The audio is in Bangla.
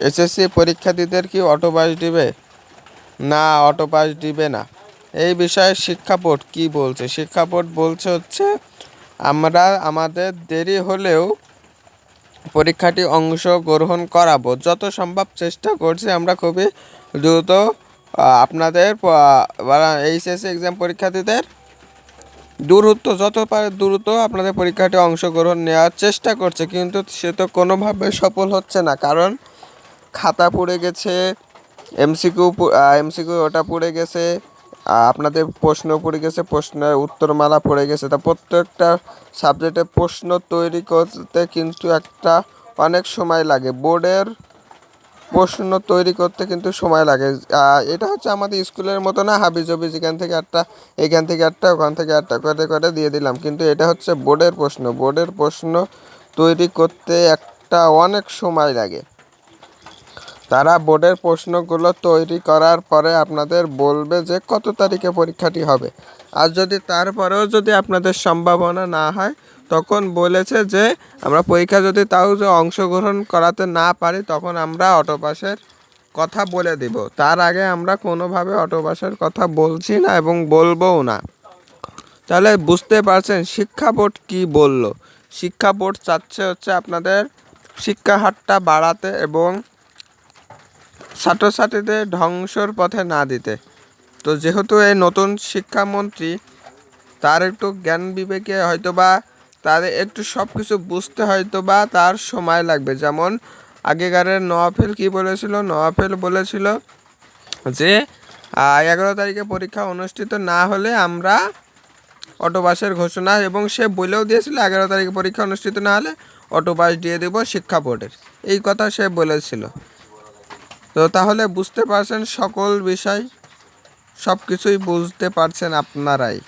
এসএসসি পরীক্ষার্থীদের কি অটো পাস দিবে না অটো পাস দিবে না, এই বিষয়ে শিক্ষা বোর্ড কী বলছে? শিক্ষা বোর্ড বলছে হচ্ছে আমরা আমাদের দেরি হলেও পরীক্ষাটি অংশগ্রহণ করাবো, যত সম্ভব চেষ্টা করছি আমরা খুবই দ্রুত আপনাদের এইচএসসি এক্সাম পরীক্ষার্থীদের যত পারে দ্রুত আপনাদের পরীক্ষাটি অংশগ্রহণ নেওয়ার চেষ্টা করছে, কিন্তু সে তো কোনোভাবে সফল হচ্ছে না। কারণ খাতা পুড়ে গেছে, এমসিকিউ ওটা পুড়ে গেছে, আপনাদের প্রশ্ন পড়ে গেছে, প্রশ্নের উত্তরমালা পড়ে গেছে। তা প্রত্যেকটা সাবজেক্টে প্রশ্ন তৈরি করতে কিন্তু অনেক সময় লাগে। বোর্ডের প্রশ্ন তৈরি করতে কিন্তু সময় লাগে। এটা হচ্ছে আমাদের স্কুলের মতো না, হাবিজাবি এখান থেকে একটা ওখান থেকে একটা করে দিয়ে দিলাম, কিন্তু এটা হচ্ছে বোর্ডের প্রশ্ন। বোর্ডের প্রশ্ন তৈরি করতে অনেক সময় লাগে। তারা বোর্ডের প্রশ্নগুলো তৈরি করার পরে আপনাদের বলবে যে কত তারিখে পরীক্ষাটি হবে। আর যদি তারপরেও যদি আপনাদের সম্ভাবনা না হয়, তখন বলেছে যে আমরা পরীক্ষা যদি অংশগ্রহণ করাতে না পারি, তখন আমরা অটো পাসের কথা বলে দিব। তার আগে আমরা কোনোভাবে অটো পাসের কথা বলছি না এবং বলবও না। তাহলে বুঝতে পারছেন শিক্ষা বোর্ড কী বলল। শিক্ষা বোর্ড চাচ্ছে হচ্ছে আপনাদের শিক্ষার হারটা বাড়াতে এবং ছাত্রছাত্রীদের ধ্বংসর পথে না দিতে। তো যেহেতু এই নতুন শিক্ষামন্ত্রী, তার একটু জ্ঞান বিবেকে হয়তোবা তাদের একটু সব কিছু বুঝতে হয়তোবা তার সময় লাগবে। যেমন আগেকারের নওয়াফেল কি বলেছিল? নওয়াফেল বলেছিল যে 11 তারিখে পরীক্ষা অনুষ্ঠিত না হলে আমরা অটো পাসের ঘোষণা, এবং সে বলেও দিয়েছিল 11 তারিখে পরীক্ষা অনুষ্ঠিত না হলে অটো পাস দিয়ে দেব শিক্ষা বোর্ডের, এই কথা সে বলেছিল। তো তাহলে বুঝতে পারছেন সকল বিষয়, সব কিছুই বুঝতে পারছেন আপনারাই।